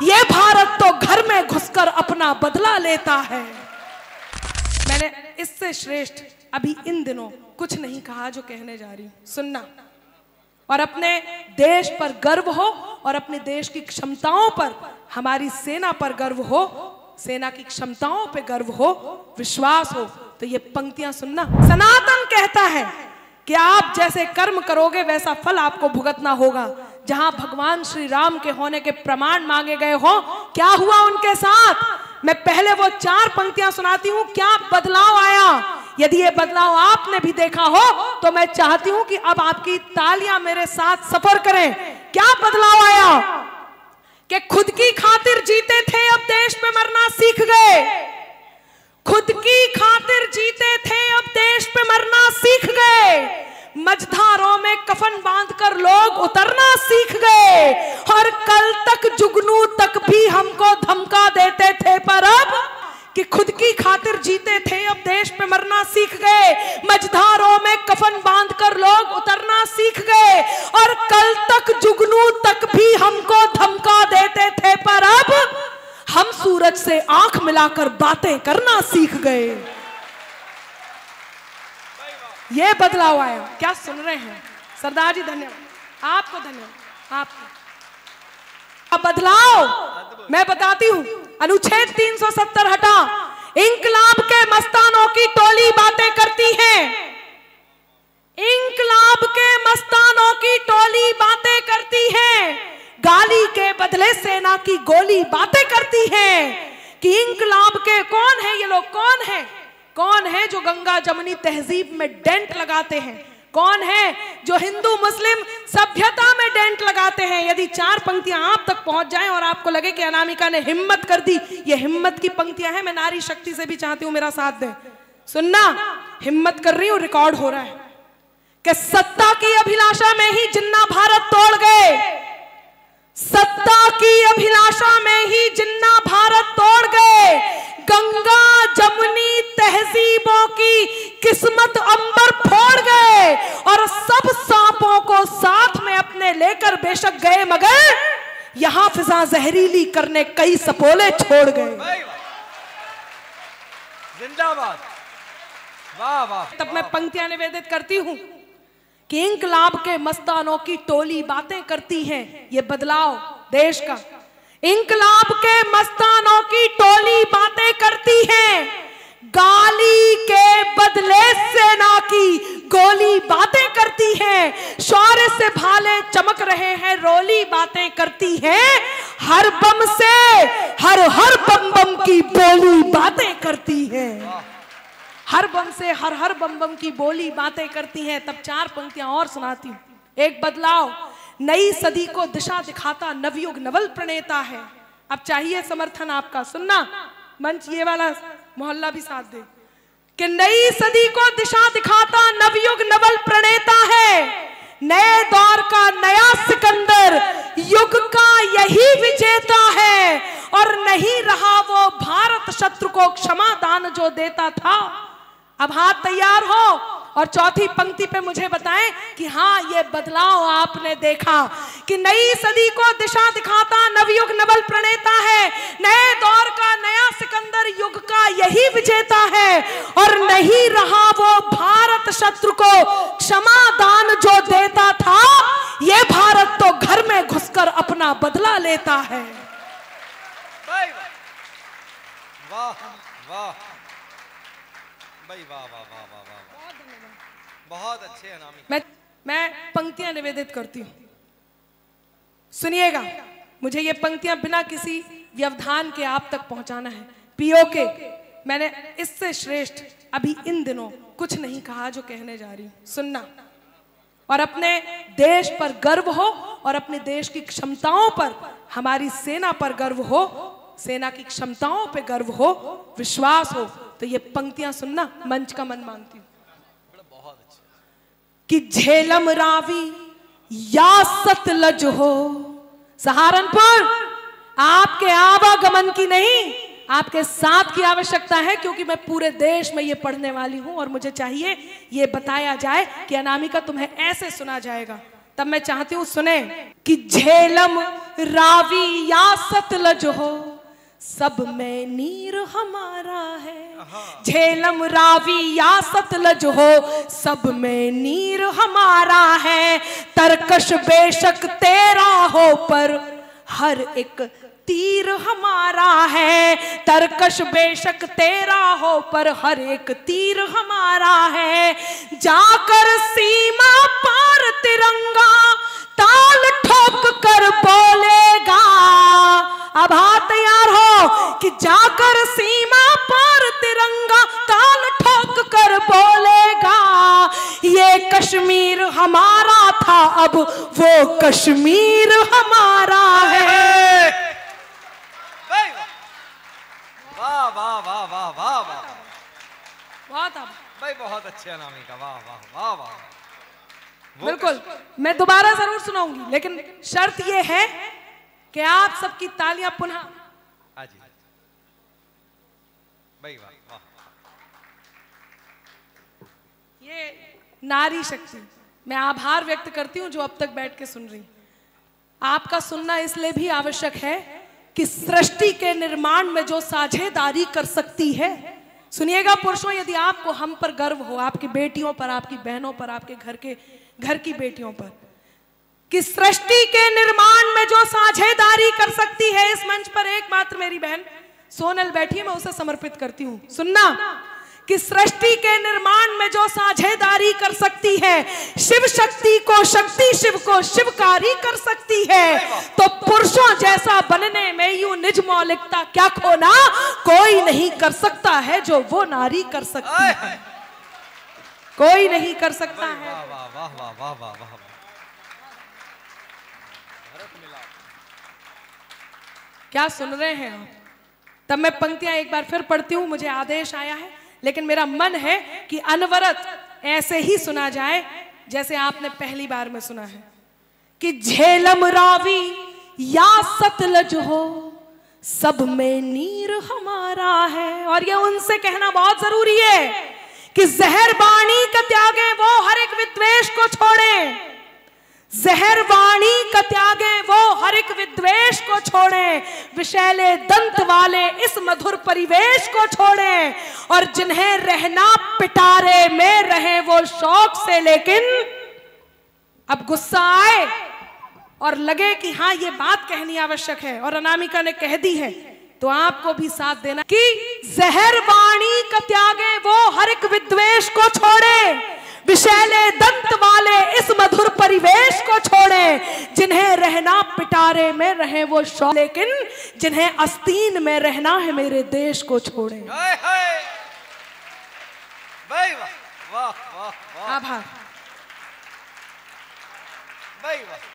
ये भारत तो घर में घुसकर अपना बदला लेता है। मैंने इससे श्रेष्ठ अभी इन दिनों कुछ नहीं कहा जो कहने जा रही हूं, सुनना। और अपने देश पर गर्व हो और अपने देश की क्षमताओं पर, हमारी सेना पर गर्व हो, सेना की क्षमताओं पे गर्व हो, विश्वास हो, तो ये पंक्तियां सुनना। सनातन कहता है कि आप जैसे कर्म करोगे वैसा फल आपको भुगतना होगा। जहां भगवान श्री राम के होने के प्रमाण मांगे गए हो, क्या हुआ उनके साथ? मैं पहले वो 4 पंक्तियां सुनाती हूं, क्या बदलाव आया। यदि ये बदलाव आपने भी देखा हो तो मैं चाहती हूं कि अब आपकी तालियां मेरे साथ सफर करें। क्या बदलाव आया कि खुद की खातिर जीते थे, अब देश पे मरना सीख गए। खुद की खातिर जीते थे, अब देश पे मरना सीख गए। मझधारों में कफन बांधकर लोग उतरना सीख गए। और कल तक जुगनू तक भी हमको धमका देते थे, पर अब कि खुद की खातिर जीते थे, अब देश पे मरना सीख गए। मझधारों में कफन बांधकर लोग उतरना सीख गए। और कल तक जुगनू तक भी हमको धमका देते थे, पर अब हम सूरज से आंख मिलाकर बातें करना सीख गए। ये बदलाव आया। क्या सुन रहे हैं सरदार जी? धन्यवाद आपको, धन्यवाद आपको। बदलाव मैं बताती हूं। अनुच्छेद 370 हटा। इंकलाब के मस्तानों की टोली बातें करती है। इंकलाब के मस्तानों की टोली बातें करती है। गाली के बदले सेना की गोली बातें करती है। कि इंकलाब के कौन है ये लोग? कौन है? कौन है जो गंगा जमुनी तहजीब में डेंट लगाते हैं? कौन है जो हिंदू मुस्लिम सभ्यता में डेंट लगाते हैं? यदि 4 पंक्तियां आप तक पहुंच जाएं और आपको लगे कि अनामिका ने हिम्मत कर दी, ये हिम्मत की पंक्तियां हैं। मैं नारी शक्ति से भी चाहती हूं मेरा साथ दें। सुनना, हिम्मत कर रही हूं, रिकॉर्ड हो रहा है कि सत्ता की अभिलाषा में ही जिन्ना भारत तोड़ गए। सत्ता की अभिलाषा में ही जिन्ना भारत तोड़ गए। गंगा जमुनी तहजीबों की किस्मत अंबर फोड़ गए। और सब सांपों को साथ में अपने लेकर बेशक गए, मगर यहां फिजा जहरीली करने कई सपोले छोड़ गए। जिंदाबाद, वाह वाह। तब मैं पंक्तियां निवेदित करती हूं कि इंकलाब के मस्तानों की टोली बातें करती है। ये बदलाव देश का। इंकलाब के मस्तानों की टोली बातें करती है। गाली के बदले सेना की गोली बातें करती है। शौर्य से भाले चमक रहे हैं, रोली बातें करती है। हर बम से हर बम बम की बोली बातें करती है। हर बम से हर बम बम की बोली बातें करती हैं। तब 4 पंक्तियां और सुनाती हूं। एक बदलाव, नई सदी को दिशा दिखाता नवयुग नवल प्रणेता है। अब चाहिए समर्थन आपका, सुनना। मंच ये वाला मोहल्ला भी साथ दे कि नई सदी को दिशा दिखाता नवयुग नवल प्रणेता है। नए दौर का नया सिकंदर, युग का यही विजेता है। और नहीं रहा वो भारत शत्रु को क्षमा दान जो देता था। अब हाथ तैयार हो और चौथी पंक्ति पे मुझे बताएं कि हाँ, ये बदलाव आपने देखा कि नई सदी को दिशा दिखाता नवयुग नवल प्रणेता है। नए दौर का नया सिकंदर, युग का यही विजेता है। और नहीं रहा वो भारत शत्रु को क्षमा दान जो देता था। ये भारत तो घर में घुसकर अपना बदला लेता है। वाह वाह भाई, वाह वाह वाह वाह वाह, बहुत अच्छे अनामिका। मैं पंक्तियां निवेदित करती हूं, सुनिएगा। मुझे ये पंक्तियां बिना किसी व्यवधान के आप तक पहुंचाना है। पीओके, मैंने इससे श्रेष्ठ अभी इन दिनों कुछ नहीं कहा जो कहने जा रही हूं, सुनना। और अपने देश पर गर्व हो और अपने देश की क्षमताओं पर, हमारी सेना पर गर्व हो, सेना की क्षमताओं पे गर्व हो, विश्वास हो, तो ये पंक्तियां सुनना। मंच का मन मांगती हूं कि झेलम रावी या सतलज हो। सहारनपुर आपके आवागमन की नहीं, आपके साथ की आवश्यकता है, क्योंकि मैं पूरे देश में ये पढ़ने वाली हूं और मुझे चाहिए ये बताया जाए कि अनामिका तुम्हें ऐसे सुना जाएगा। तब मैं चाहती हूं सुने कि झेलम रावी या सतलज हो, सब में नीर हमारा है। झेलम रावी या सतलज हो, सब में नीर हमारा है। तरकश बेशक तेरा हो, पर हर एक तीर हमारा है। तरकश बेशक तेरा हो, पर हर एक तीर हमारा है। जाकर सीमा पार तिरंगा ताल ठोक कर बोलेगा। अब हाथ तैयार हो कि जाकर सीमा पार तिरंगा ताल ठोक कर बोलेगा। ये कश्मीर हमारा था, अब वो कश्मीर हमारा है। वाह वाह वाह वाह वाह वाह, बहुत भाई बहुत अच्छे अनामिका, वाह वाह वाह वाह। बिल्कुल, मैं दोबारा जरूर सुनाऊंगी, लेकिन शर्त यह है कि आप सबकी तालियां पुनः। हाँ जी भाई, वाह वाह। ये नारी शक्ति, मैं आभार व्यक्त करती हूं जो अब तक बैठ के सुन रही। आपका सुनना इसलिए भी आवश्यक है कि सृष्टि के निर्माण में जो साझेदारी कर सकती है, सुनिएगा पुरुषों, यदि आपको हम पर गर्व हो, आपकी बेटियों पर, आपकी बहनों पर, आपके घर की बेटियों पर, कि सृष्टि के निर्माण में जो साझेदारी कर सकती है, इस मंच पर एकमात्र मेरी बहन सोनल बैठी है, मैं उसे समर्पित करती हूं। सुनना कि सृष्टि के निर्माण में जो साझेदारी कर सकती है, शिव शक्ति को शक्ति, शिव को शिवकारी कर सकती है, तो पुरुषों जैसा बनने में यूं निज मौलिकता क्या खोना कोई नहीं कर सकता है जो वो नारी कर सकती है। कोई नहीं कर सकता है। वाह वाह वाह वाह वाह वाह वाह। क्या सुन रहे हैं आप? तब मैं पंक्तियां एक बार फिर पढ़ती हूं, मुझे आदेश आया है, लेकिन मेरा मन है कि अनवरत ऐसे ही सुना जाए जैसे आपने पहली बार में सुना है कि झेलम रावी या सतलज हो, सब में नीर हमारा है। और ये उनसे कहना बहुत जरूरी है कि जहर बाणी का त्यागे वो हर एक विद्वेष को छोड़े। जहर वाणी का त्यागे वो हर एक विद्वेष को छोड़े। विषैले दंत वाले इस मधुर परिवेश को छोड़े। और जिन्हें रहना पिटारे में रहे वो शौक से, लेकिन अब गुस्सा आए और लगे कि हाँ ये बात कहनी आवश्यक है और अनामिका ने कह दी है, तो आपको भी साथ देना कि जहर वाणी का त्यागे वो हर एक विद्वेष को छोड़े। विषैले दंत वाले इस मधुर परिवेश को छोड़े। जिन्हें रहना पिटारे में रहे वो शौक, लेकिन जिन्हें आस्तीन में रहना है मेरे देश को छोड़े। वाह वाह वाह, आभार। वाह।